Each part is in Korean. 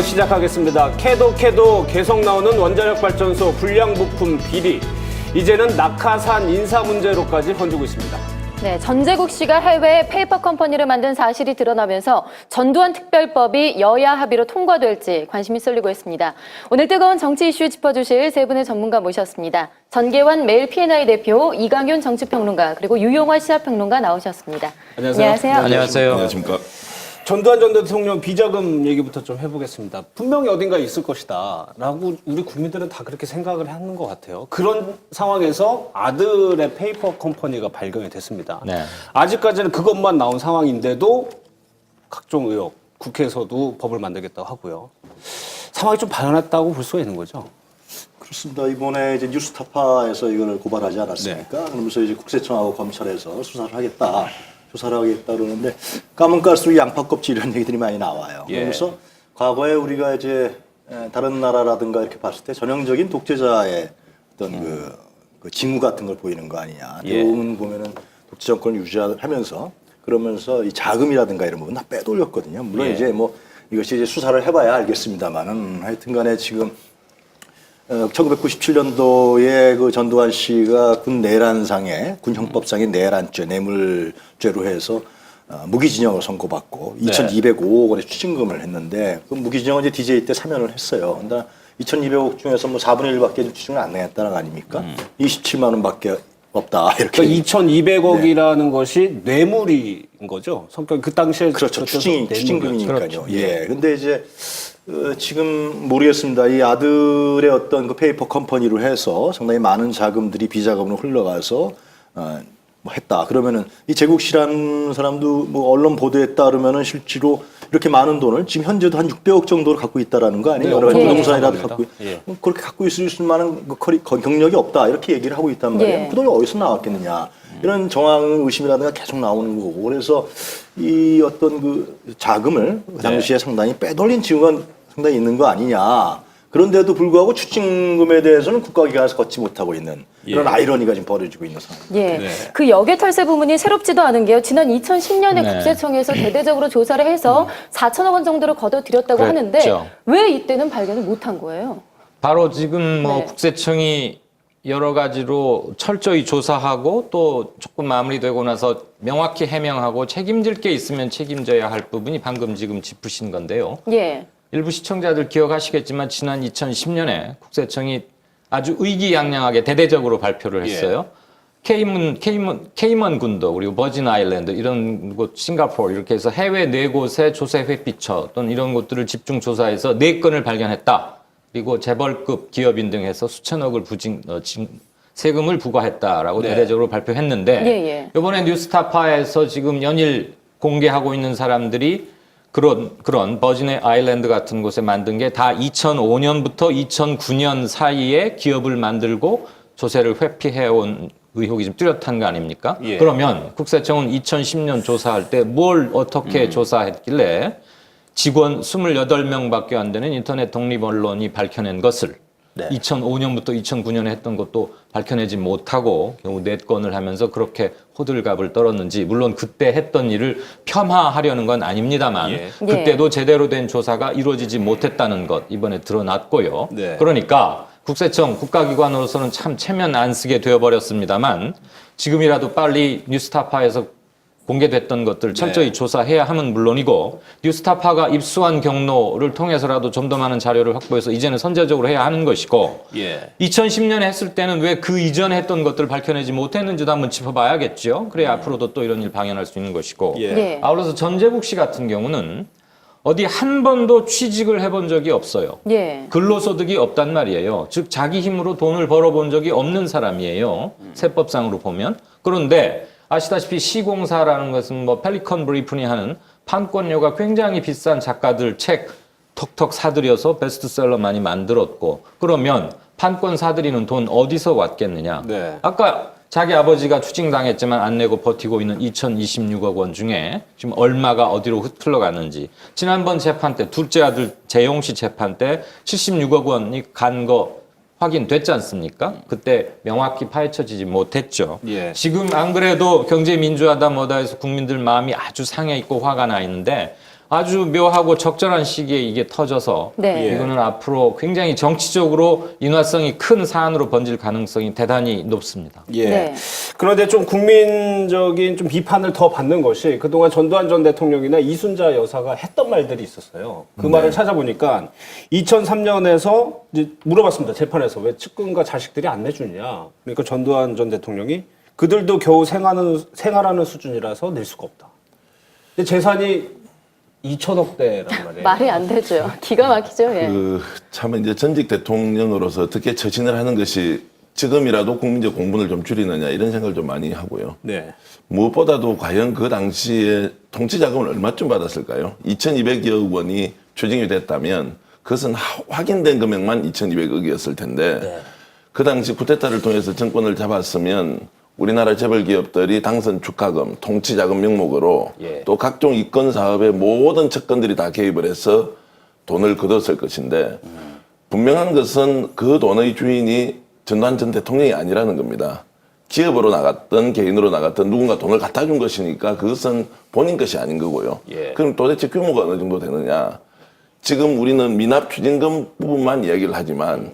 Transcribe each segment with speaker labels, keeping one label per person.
Speaker 1: 뉴스 시작하겠습니다. 캐도 계속 나오는 원자력 발전소 불량 부품 비리. 이제는 낙하산 인사 문제로까지 번지고 있습니다.
Speaker 2: 네, 전재국 씨가 해외에 페이퍼 컴퍼니를 만든 사실이 드러나면서 전두환 특별법이 여야 합의로 통과될지 관심이 쏠리고 있습니다. 오늘 뜨거운 정치 이슈 짚어주실 세 분의 전문가 모셨습니다. 전계환 매일 P&I 대표, 이강윤 정치평론가, 그리고 유용화 시사평론가 나오셨습니다.
Speaker 1: 안녕하세요.
Speaker 3: 안녕하세요.
Speaker 4: 안녕하십니까.
Speaker 1: 전두환 전 대통령 비자금 얘기부터 좀 해보겠습니다. 분명히 어딘가에 있을 것이다 라고 우리 국민들은 다 그렇게 생각을 하는 것 같아요. 그런 상황에서 아들의 페이퍼 컴퍼니가 발견이 됐습니다.
Speaker 3: 네.
Speaker 1: 아직까지는 그것만 나온 상황인데도 각종 의혹, 국회에서도 법을 만들겠다고 하고요. 상황이 좀 발현했다고 볼 수가 있는 거죠.
Speaker 4: 그렇습니다. 이번에 이제 뉴스타파에서 이걸 고발하지 않았습니까?
Speaker 1: 네.
Speaker 4: 그러면서 이제 국세청하고 검찰에서 수사를 하겠다, 조사를 하겠다 그러는데 까면 깔수록 양파 껍질 이런 얘기들이 많이 나와요.
Speaker 1: 예.
Speaker 4: 그러면서 과거에 우리가 이제 다른 나라라든가 이렇게 봤을 때 전형적인 독재자의 어떤 그 징후 같은 걸 보이는 거 아니냐.
Speaker 1: 예.
Speaker 4: 대부분 보면은 독재 정권을 유지하면서 그러면서 이 자금이라든가 이런 부분 다 빼돌렸거든요. 물론
Speaker 1: 예.
Speaker 4: 이제 뭐 이것이 이제 수사를 해봐야 알겠습니다만은 하여튼간에 지금 1997년도에 그 전두환 씨가 군 내란상에 군 형법상의 내란죄, 뇌물죄로 해서 무기징역을 선고받고
Speaker 1: 네.
Speaker 4: 2,205억 원의 추징금을 했는데 그 무기징역은 이제 DJ 때 사면을 했어요. 근데 2,200억 중에서 뭐 4분의 1밖에 추징을 안 내겠다는 거 아닙니까? 27만 원밖에 없다 이렇게.
Speaker 1: 그러니까 2,200억이라는 것이 뇌물인 거죠. 성격 그 당시에
Speaker 4: 그렇죠. 추징금이니까요.
Speaker 1: 그렇죠.
Speaker 4: 예. 근데 이제 지금 모르겠습니다. 이 아들의 어떤 그 페이퍼 컴퍼니로 해서 상당히 많은 자금들이 비자금으로 흘러가서 뭐 했다. 그러면은 이 재국 씨라는 사람도 뭐 언론 보도에 따르면은 실제로 이렇게 많은 돈을 지금 현재도 한 600억 정도를 갖고 있다라는 거 아니에요?
Speaker 1: 네,
Speaker 4: 여러 가지
Speaker 1: 예.
Speaker 4: 부동산이라도
Speaker 1: 예.
Speaker 4: 갖고
Speaker 1: 예.
Speaker 4: 그렇게 갖고 있을 만한 경력이 없다 이렇게 얘기를 하고 있단 말이에요.
Speaker 2: 예.
Speaker 4: 그 돈이 어디서 나왔겠느냐 이런 정황 의심이라든가 계속 나오는 거고 그래서 이 어떤 그 자금을 그 당시에 상당히 빼돌린 징후가 상당히 있는 거 아니냐. 그런데도 불구하고 추징금에 대해서는 국가기관에서 걷지 못하고 있는 이런 아이러니가 지금 벌어지고 있는 상황입니다.
Speaker 2: 예,
Speaker 1: 네.
Speaker 2: 그 역외 탈세 부분이 새롭지도 않은 게요. 지난 2010년에
Speaker 3: 네.
Speaker 2: 국세청에서 대대적으로 조사를 해서 4천억 원 정도를 거둬들였다고
Speaker 3: 그랬죠.
Speaker 2: 하는데 왜 이때는 발견을 못한 거예요?
Speaker 3: 바로 지금 뭐
Speaker 2: 네.
Speaker 3: 국세청이 여러 가지로 철저히 조사하고 또 조금 마무리되고 나서 명확히 해명하고 책임질 게 있으면 책임져야 할 부분이 방금 지금 짚으신 건데요.
Speaker 2: 예.
Speaker 3: 일부 시청자들 기억하시겠지만 지난 2010년에 국세청이 아주 의기양양하게 대대적으로 발표를 했어요. 케이먼 군도 그리고 버진 아일랜드 이런 곳 싱가포르 이렇게 해서 해외 4곳의 조세 회피처 또는 이런 곳들을 집중 조사해서 4건을 발견했다. 그리고 재벌급 기업인 등 해서 수천억을 세금을 부과했다라고
Speaker 1: 네.
Speaker 3: 대대적으로 발표했는데
Speaker 2: 예.
Speaker 3: 이번에 뉴스타파에서 지금 연일 공개하고 있는 사람들이 그런 버진의 아일랜드 같은 곳에 만든 게 다 2005년부터 2009년 사이에 기업을 만들고 조세를 회피해온 의혹이 좀 뚜렷한 거 아닙니까?
Speaker 1: 예.
Speaker 3: 그러면 국세청은 2010년 조사할 때 뭘 어떻게 조사했길래 직원 28명밖에 안 되는 인터넷 독립 언론이 밝혀낸 것을
Speaker 4: 네.
Speaker 3: 2005년부터 2009년에 했던 것도 밝혀내지 못하고 겨우 4건을 하면서 그렇게 호들갑을 떨었는지 물론 그때 했던 일을 폄하하려는 건 아닙니다만
Speaker 1: 예.
Speaker 3: 그때도 제대로 된 조사가 이루어지지 못했다는 것 이번에 드러났고요.
Speaker 1: 네.
Speaker 3: 그러니까 국세청 국가기관으로서는 참 체면 안 쓰게 되어버렸습니다만 지금이라도 빨리 뉴스타파에서 공개됐던 것들 철저히 조사해야 함은 물론이고 뉴스타파가 입수한 경로를 통해서라도 좀 더 많은 자료를 확보해서 이제는 선제적으로 해야 하는 것이고
Speaker 1: 예.
Speaker 3: 2010년에 했을 때는 왜 그 이전에 했던 것들을 밝혀내지 못했는지도 한번 짚어봐야겠죠. 그래야 앞으로도 또 이런 일 방해할 수 있는 것이고
Speaker 1: 예.
Speaker 2: 예.
Speaker 3: 아울러서 전재국 씨 같은 경우는 어디 한 번도 취직을 해본 적이 없어요.
Speaker 2: 예.
Speaker 3: 근로소득이 없단 말이에요. 즉 자기 힘으로 돈을 벌어본 적이 없는 사람이에요. 세법상으로 보면. 그런데 아시다시피 시공사라는 것은 뭐 펠리컨 브리프니 하는 판권료가 굉장히 비싼 작가들 책 턱턱 사들여서 베스트셀러 많이 만들었고 그러면 판권 사들이는 돈 어디서 왔겠느냐.
Speaker 1: 네.
Speaker 3: 아까 자기 아버지가 추징당했지만 안 내고 버티고 있는 2026억 원 중에 지금 얼마가 어디로 흘러갔는지 지난번 재판 때 둘째 아들 재용 씨 재판 때 76억 원이 간 거 확인됐지 않습니까? 그때 명확히 파헤쳐지지 못했죠.
Speaker 1: 예.
Speaker 3: 지금 안 그래도 경제민주화다 뭐다 해서 국민들 마음이 아주 상해 있고 화가 나 있는데 아주 묘하고 적절한 시기에 이게 터져서
Speaker 2: 네.
Speaker 3: 이거는 앞으로 굉장히 정치적으로 인화성이 큰 사안으로 번질 가능성이 대단히 높습니다.
Speaker 1: 예.
Speaker 2: 네.
Speaker 1: 그런데 좀 국민적인 좀 비판을 더 받는 것이 그동안 전두환 전 대통령이나 이순자 여사가 했던 말들이 있었어요. 그 말을 찾아보니까 2003년에서 이제 물어봤습니다. 재판에서 왜 측근과 자식들이 안 내주냐. 그러니까 전두환 전 대통령이 그들도 겨우 생활하는 수준이라서 낼 수가 없다. 근데 재산이 2천억대란 말이에요.
Speaker 2: 말이 안 되죠. 기가 막히죠. 예.
Speaker 5: 참 이제 전직 대통령으로서 어떻게 처신을 하는 것이 지금이라도 국민적 공분을 좀 줄이느냐 이런 생각을 좀 많이 하고요.
Speaker 1: 네.
Speaker 5: 무엇보다도 과연 그 당시에 통치 자금을 얼마쯤 받았을까요? 2,200여 원이 추징이 됐다면 그것은 확인된 금액만 2,200억이었을 텐데 그 당시 쿠데타를 통해서 정권을 잡았으면 우리나라 재벌 기업들이 당선 축하금, 통치 자금 명목으로 또 각종 이권 사업의 모든 측근들이 다 개입을 해서 돈을 거뒀을 것인데 분명한 것은 그 돈의 주인이 전두환 전 대통령이 아니라는 겁니다. 기업으로 나갔던 개인으로 나갔던 누군가 돈을 갖다 준 것이니까 그것은 본인 것이 아닌 거고요. 그럼 도대체 규모가 어느 정도 되느냐. 지금 우리는 미납 추징금 부분만 이야기를 하지만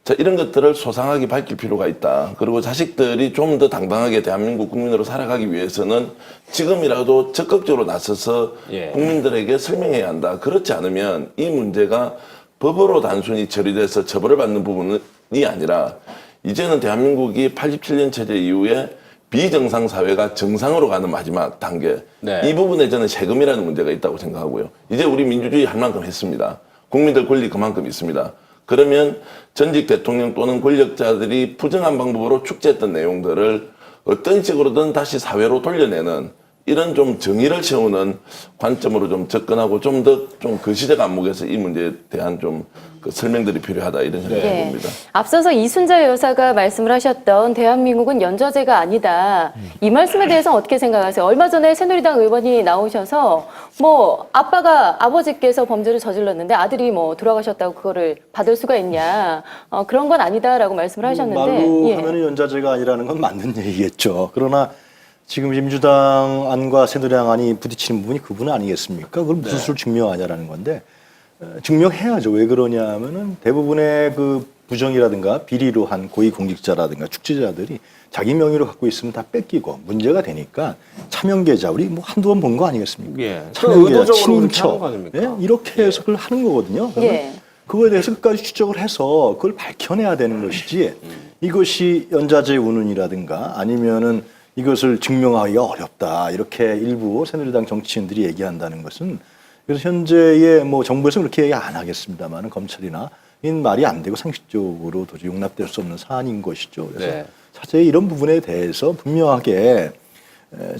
Speaker 5: 자, 이런 것들을 소상하게 밝힐 필요가 있다. 그리고 자식들이 좀 더 당당하게 대한민국 국민으로 살아가기 위해서는 지금이라도 적극적으로 나서서 국민들에게 설명해야 한다. 그렇지 않으면 이 문제가 법으로 단순히 처리돼서 처벌을 받는 부분이 아니라 이제는 대한민국이 87년 체제 이후에 비정상 사회가 정상으로 가는 마지막 단계. 이 부분에 저는 세금이라는 문제가 있다고 생각하고요. 이제 우리 민주주의 할 만큼 했습니다. 국민들 권리 그만큼 있습니다. 그러면 전직 대통령 또는 권력자들이 부정한 방법으로 축제했던 내용들을 어떤 식으로든 다시 사회로 돌려내는 이런 좀 정의를 세우는 관점으로 좀 접근하고 좀 더 좀 그 시대 안목에서 이 문제에 대한 좀 그 설명들이 필요하다 이런 생각이 듭니다.
Speaker 2: 앞서서 이순자 여사가 말씀을 하셨던 대한민국은 연좌제가 아니다. 이 말씀에 대해서 어떻게 생각하세요? 얼마 전에 새누리당 의원이 나오셔서 뭐 아버지께서 범죄를 저질렀는데 아들이 뭐 돌아가셨다고 그거를 받을 수가 있냐. 그런 건 아니다라고 말씀을 하셨는데.
Speaker 4: 말로 하면 연좌제가 아니라는 건 맞는 얘기겠죠. 그러나 지금 민주당 안과 새누리당 안이 부딪히는 부분이 그 부분 아니겠습니까? 그걸 무슨 수를 증명하냐라는 건데 증명해야죠. 왜 그러냐 하면은 대부분의 그 부정이라든가 비리로 한 고위공직자라든가 축제자들이 자기 명의로 갖고 있으면 다 뺏기고 문제가 되니까 차명계좌 우리 뭐 한두 번 본 거 아니겠습니까?
Speaker 1: 예.
Speaker 4: 차명계좌,
Speaker 1: 의도적으로 그렇게 하는 거
Speaker 4: 친인척
Speaker 1: 아닙니까?
Speaker 4: 이렇게 해서 그걸 하는 거거든요.
Speaker 2: 예.
Speaker 4: 그거에 대해서 끝까지 추적을 해서 그걸 밝혀내야 되는 것이지 이것이 연좌제 운운이라든가 아니면은 이것을 증명하기가 어렵다. 이렇게 일부 새누리당 정치인들이 얘기한다는 것은 그래서 현재의 뭐 정부에서 그렇게 얘기 안 하겠습니다만 검찰이나 이 말이 안 되고 상식적으로 도저히 용납될 수 없는 사안인 것이죠. 그래서 사실 이런 부분에 대해서 분명하게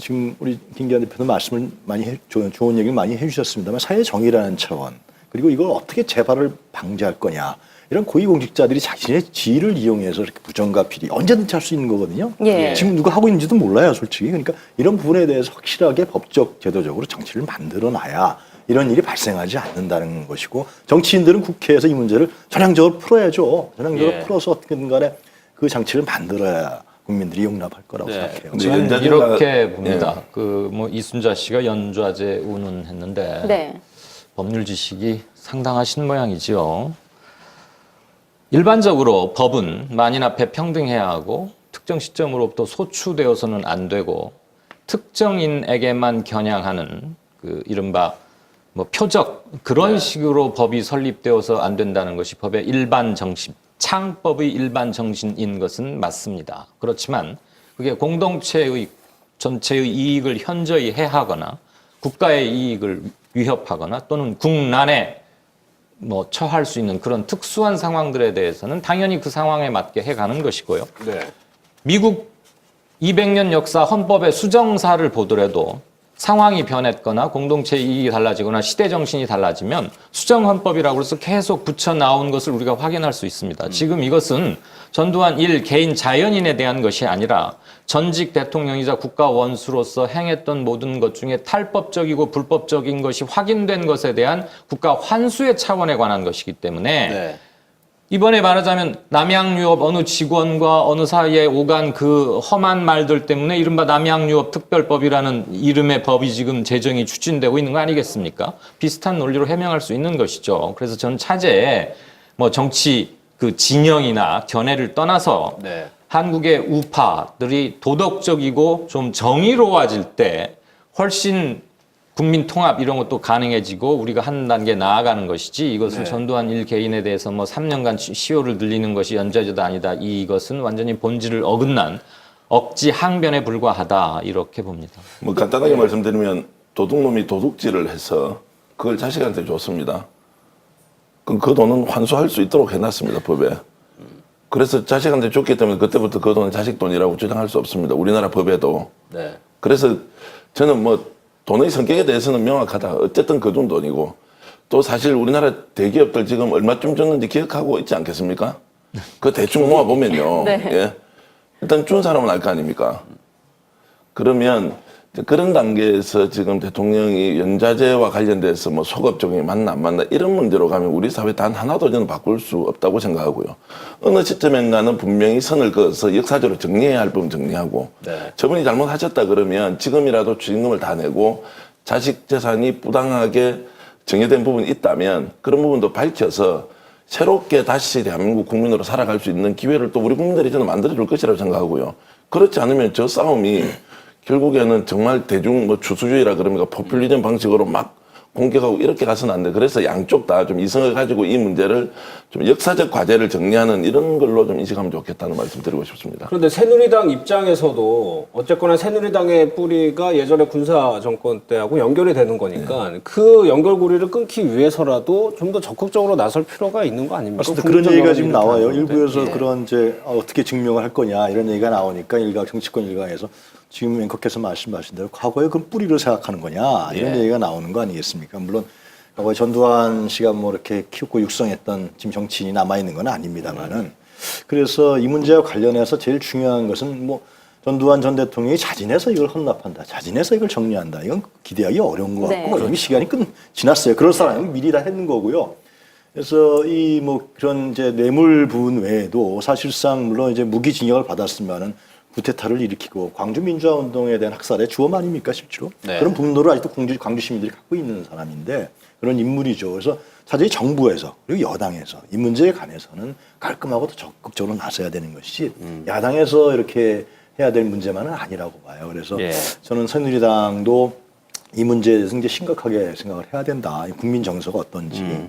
Speaker 4: 지금 우리 김기현 대표도 말씀을 많이 좋은 얘기를 많이 해주셨습니다만 사회 정의라는 차원 그리고 이걸 어떻게 재발을 방지할 거냐. 이런 고위공직자들이 자신의 지위를 이용해서 이렇게 부정과 비리 언제든지 할 수 있는 거거든요.
Speaker 2: 예.
Speaker 4: 지금 누가 하고 있는지도 몰라요, 솔직히. 그러니까 이런 부분에 대해서 확실하게 법적, 제도적으로 정치를 만들어놔야 이런 일이 발생하지 않는다는 것이고 정치인들은 국회에서 이 문제를 전향적으로 풀어야죠. 전향적으로 풀어서 어떻게든 간에 그 장치를 만들어야 국민들이 용납할 거라고 생각해요.
Speaker 3: 저는
Speaker 5: 연좌제가-
Speaker 3: 이렇게 봅니다. 그 뭐 이순자 씨가 연좌제 운운했는데
Speaker 2: 네.
Speaker 3: 법률 지식이 상당하신 모양이지요. 일반적으로 법은 만인 앞에 평등해야 하고 특정 시점으로부터 소추되어서는 안 되고 특정인에게만 겨냥하는 그 이른바 뭐 표적 그런 식으로 법이 설립되어서 안 된다는 것이 법의 일반 정신, 창법의 일반 정신인 것은 맞습니다. 그렇지만 그게 공동체의 전체의 이익을 현저히 해하거나 국가의 이익을 위협하거나 또는 국난에 뭐 처할 수 있는 그런 특수한 상황들에 대해서는 당연히 그 상황에 맞게 해가는 것이고요. 미국 200년 역사 헌법의 수정사를 보더라도 상황이 변했거나 공동체의 이익이 달라지거나 시대 정신이 달라지면 수정 헌법이라고 해서 계속 붙여 나온 것을 우리가 확인할 수 있습니다. 지금 이것은 전두환 개인 자연인에 대한 것이 아니라 전직 대통령이자 국가 원수로서 행했던 모든 것 중에 탈법적이고 불법적인 것이 확인된 것에 대한 국가 환수의 차원에 관한 것이기 때문에 이번에 말하자면 남양유업 어느 직원과 어느 사이에 오간 그 험한 말들 때문에 이른바 남양유업 특별법이라는 이름의 법이 지금 제정이 추진되고 있는 거 아니겠습니까? 비슷한 논리로 해명할 수 있는 것이죠. 그래서 저는 차제에 뭐 정치 그 진영이나 견해를 떠나서
Speaker 1: 네.
Speaker 3: 한국의 우파들이 도덕적이고 좀 정의로워질 때 훨씬 국민 통합 이런 것도 가능해지고 우리가 한 단계 나아가는 것이지 이것을 전두환 일 개인에 대해서 뭐 3년간 시효를 늘리는 것이 연좌제도 아니다. 이것은 완전히 본질을 어긋난 억지 항변에 불과하다 이렇게 봅니다.
Speaker 5: 뭐 간단하게 말씀드리면 도둑놈이 도둑질을 해서 그걸 자식한테 줬습니다. 그럼 그 돈은 환수할 수 있도록 해놨습니다, 법에. 그래서 자식한테 줬기 때문에 그때부터 그 돈은 자식 돈이라고 주장할 수 없습니다. 우리나라 법에도.
Speaker 1: 네.
Speaker 5: 그래서 저는 뭐 돈의 성격에 대해서는 명확하다. 어쨌든 그 돈 돈이고. 또 사실 우리나라 대기업들 지금 얼마쯤 줬는지 기억하고 있지 않겠습니까? 그 대충 모아보면요.
Speaker 2: 네.
Speaker 5: 예. 일단 준 사람은 알 거 아닙니까? 그러면 그런 단계에서 지금 대통령이 연좌제와 관련돼서 뭐 소급 적용이 맞나 안 맞나 이런 문제로 가면 우리 사회 단 하나도 저는 바꿀 수 없다고 생각하고요. 어느 시점인가는 분명히 선을 그어서 역사적으로 정리해야 할 부분 정리하고
Speaker 1: 네.
Speaker 5: 저분이 잘못하셨다 그러면 지금이라도 주임금을 다 내고 자식 재산이 부당하게 정해된 부분이 있다면 그런 부분도 밝혀서 새롭게 다시 대한민국 국민으로 살아갈 수 있는 기회를 또 우리 국민들이 저는 만들어줄 것이라고 생각하고요. 그렇지 않으면 저 싸움이 결국에는 정말 대중 뭐 주수주의라 그럽니까 포퓰리즘 방식으로 막 공격하고 이렇게 가서는 안 돼. 그래서 양쪽 다 좀 이성을 가지고 이 문제를 좀 역사적 과제를 정리하는 이런 걸로 좀 인식하면 좋겠다는 말씀 드리고 싶습니다.
Speaker 1: 그런데 새누리당 입장에서도 어쨌거나 새누리당의 뿌리가 예전에 군사 정권 때하고 연결이 되는 거니까 그 연결고리를 끊기 위해서라도 좀 더 적극적으로 나설 필요가 있는 거 아닙니까?
Speaker 4: 맞습니다. 그런 얘기가 지금 나와요.
Speaker 1: 국민적
Speaker 4: 일부에서
Speaker 1: 예.
Speaker 4: 그런 이제 어떻게 증명을 할 거냐 이런 얘기가 나오니까 일각 정치권 일각에서 지금 앵커께서 말씀하신 대로 과거에 그 뿌리를 생각하는 거냐 이런
Speaker 1: 예.
Speaker 4: 얘기가 나오는 거 아니겠습니까? 물론 과거에 전두환 씨가 뭐 이렇게 키우고 육성했던 지금 정치인이 남아 있는 건 아닙니다만은 그래서 이 문제와 관련해서 제일 중요한 것은 뭐 전두환 전 대통령이 자진해서 이걸 헌납한다, 자진해서 이걸 정리한다. 이건 기대하기 어려운 것 같고
Speaker 2: 네.
Speaker 4: 이미 시간이 지났어요. 그럴 사람은 미리 다 했는 거고요. 그래서 이 뭐 그런 이제 뇌물 부분 외에도 사실상 물론 이제 무기징역을 받았으면은 구테타를 일으키고 광주 민주화 운동에 대한 학살의 주범 아닙니까 실제로?
Speaker 1: 네.
Speaker 4: 그런 분노를 아직도 광주 시민들이 갖고 있는 사람인데 그런 인물이죠. 그래서 차라리 정부에서 그리고 여당에서 이 문제에 관해서는 깔끔하고 더 적극적으로 나서야 되는 것이지 야당에서 이렇게 해야 될 문제만은 아니라고 봐요. 그래서
Speaker 1: 예.
Speaker 4: 저는 새누리당도 이 문제에 대해서 이제 심각하게 생각을 해야 된다. 국민 정서가 어떤지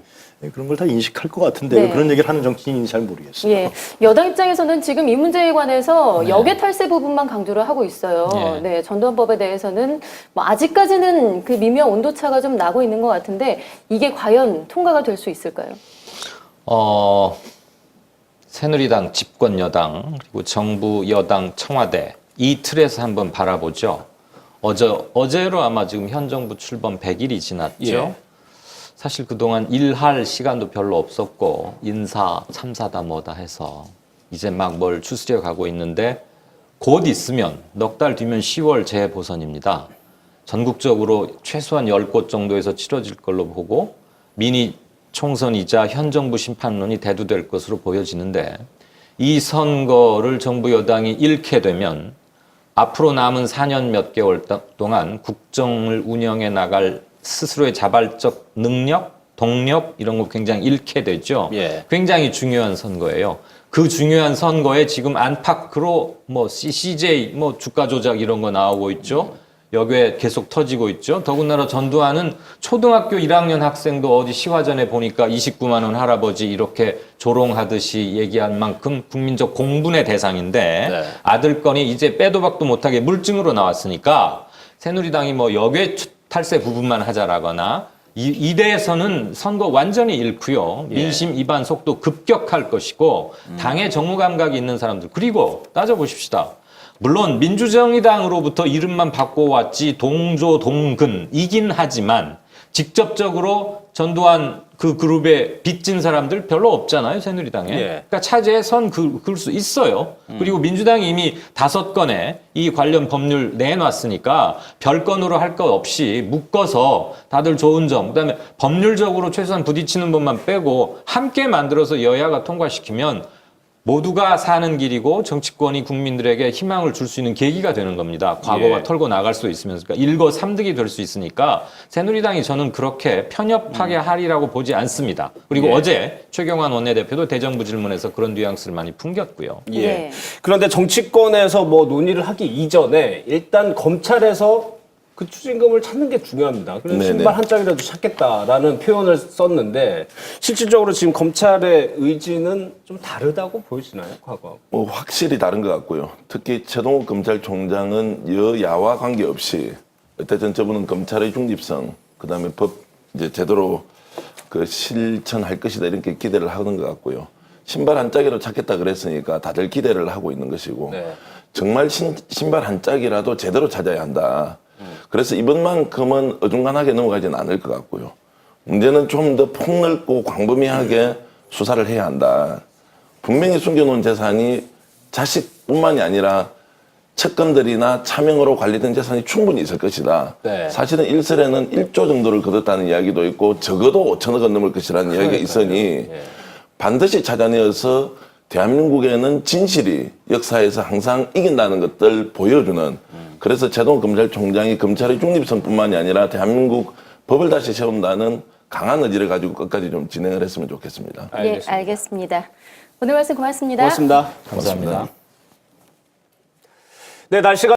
Speaker 4: 그런 걸 다 인식할 것 같은데
Speaker 2: 네.
Speaker 4: 왜 그런 얘기를 하는 정치인인지 잘 모르겠어요.
Speaker 2: 예, 여당 입장에서는 지금 이 문제에 관해서 역의 탈세 부분만 강조를 하고 있어요.
Speaker 3: 네.
Speaker 2: 네, 전두환법에 대해서는 뭐 아직까지는 그 미묘한 온도차가 좀 나고 있는 것 같은데 이게 과연 통과가 될 수 있을까요?
Speaker 3: 새누리당 집권 여당 그리고 정부 여당 청와대 이 틀에서 한번 바라보죠. 어제로 아마 지금 현 정부 출범 100일이 지났죠.
Speaker 1: 예.
Speaker 3: 사실 그동안 일할 시간도 별로 없었고 인사 참사다 뭐다 해서 이제 막 뭘 추스려 가고 있는데 곧 있으면 넉 달 뒤면 10월 재보선입니다. 전국적으로 최소한 10곳 정도에서 치러질 걸로 보고 미니 총선이자 현 정부 심판론이 대두될 것으로 보여지는데 이 선거를 정부 여당이 잃게 되면 앞으로 남은 4년 몇 개월 동안 국정을 운영해 나갈 스스로의 자발적 능력, 동력 이런 거 굉장히 잃게 되죠.
Speaker 1: 예.
Speaker 3: 굉장히 중요한 선거예요. 그 중요한 선거에 지금 안팎으로 뭐 CJ 뭐 주가 조작 이런 거 나오고 있죠. 여기에 계속 터지고 있죠. 더군다나 전두환은 초등학교 1학년 학생도 어디 시화전에 보니까 29만 원 할아버지 이렇게 조롱하듯이 얘기한 만큼 국민적 공분의 대상인데
Speaker 1: 네.
Speaker 3: 아들 건이 이제 빼도 박도 못하게 물증으로 나왔으니까 새누리당이 뭐 역외 탈세 부분만 하자라거나 이래서는 선거 완전히 잃고요. 민심 이반 속도 급격할 것이고 당의 정무 감각이 있는 사람들 그리고 따져보십시다. 물론 민주정의당으로부터 이름만 바꿔왔지 동조 동근이긴 하지만 직접적으로 전두환 그 그룹에 빚진 사람들 별로 없잖아요, 새누리당에.
Speaker 1: 예.
Speaker 3: 그러니까 차제에 선 그을 수 있어요. 그리고 민주당이 이미 5건의 이 관련 법률 내놨으니까 별건으로 할 것 없이 묶어서 다들 좋은 점, 그다음에 법률적으로 최소한 부딪히는 것만 빼고 함께 만들어서 여야가 통과시키면 모두가 사는 길이고 정치권이 국민들에게 희망을 줄 수 있는 계기가 되는 겁니다. 과거와
Speaker 1: 예.
Speaker 3: 털고 나갈 수 있으면서 그러니까 일거삼득이 될 수 있으니까 새누리당이 저는 그렇게 편협하게 하리라고 보지 않습니다. 그리고
Speaker 1: 예.
Speaker 3: 어제 최경환 원내대표도 대정부 질문에서 그런 뉘앙스를 많이 풍겼고요.
Speaker 1: 예.
Speaker 2: 네.
Speaker 1: 그런데 정치권에서 뭐 논의를 하기 이전에 일단 검찰에서 그 추징금을 찾는 게 중요합니다. 그래서
Speaker 5: 네네.
Speaker 1: 신발 한 짝이라도 찾겠다라는 표현을 썼는데 실질적으로 지금 검찰의 의지는 좀 다르다고 보이시나요? 과거?
Speaker 5: 뭐 확실히 다른 것 같고요. 특히 최동욱 검찰총장은 여야와 관계없이 어쨌든 저분은 검찰의 중립성, 그다음에 법 이제 제대로 그 실천할 것이다 이렇게 기대를 하는 것 같고요. 신발 한 짝이라도 찾겠다 그랬으니까 다들 기대를 하고 있는 것이고
Speaker 1: 네.
Speaker 5: 정말 신발 한 짝이라도 제대로 찾아야 한다. 그래서 이번만큼은 어중간하게 넘어가지는 않을 것 같고요. 문제는 좀 더 폭넓고 광범위하게 수사를 해야 한다. 분명히 숨겨놓은 재산이 자식뿐만이 아니라 채권들이나 차명으로 관리된 재산이 충분히 있을 것이다.
Speaker 1: 네.
Speaker 5: 사실은 일설에는 1조 정도를 거뒀다는 이야기도 있고 적어도 5천억 원 넘을 것이라는 이야기가 있으니 반드시 찾아내어서 대한민국에는 진실이 역사에서 항상 이긴다는 것들 보여주는 그래서 최동욱 검찰총장이 검찰의 중립성뿐만이 아니라 대한민국 법을 다시 세운다는 강한 의지를 가지고 끝까지 좀 진행을 했으면 좋겠습니다.
Speaker 2: 예, 알겠습니다. 오늘 말씀 고맙습니다.
Speaker 1: 고맙습니다.
Speaker 3: 감사합니다.
Speaker 1: 네, 날씨가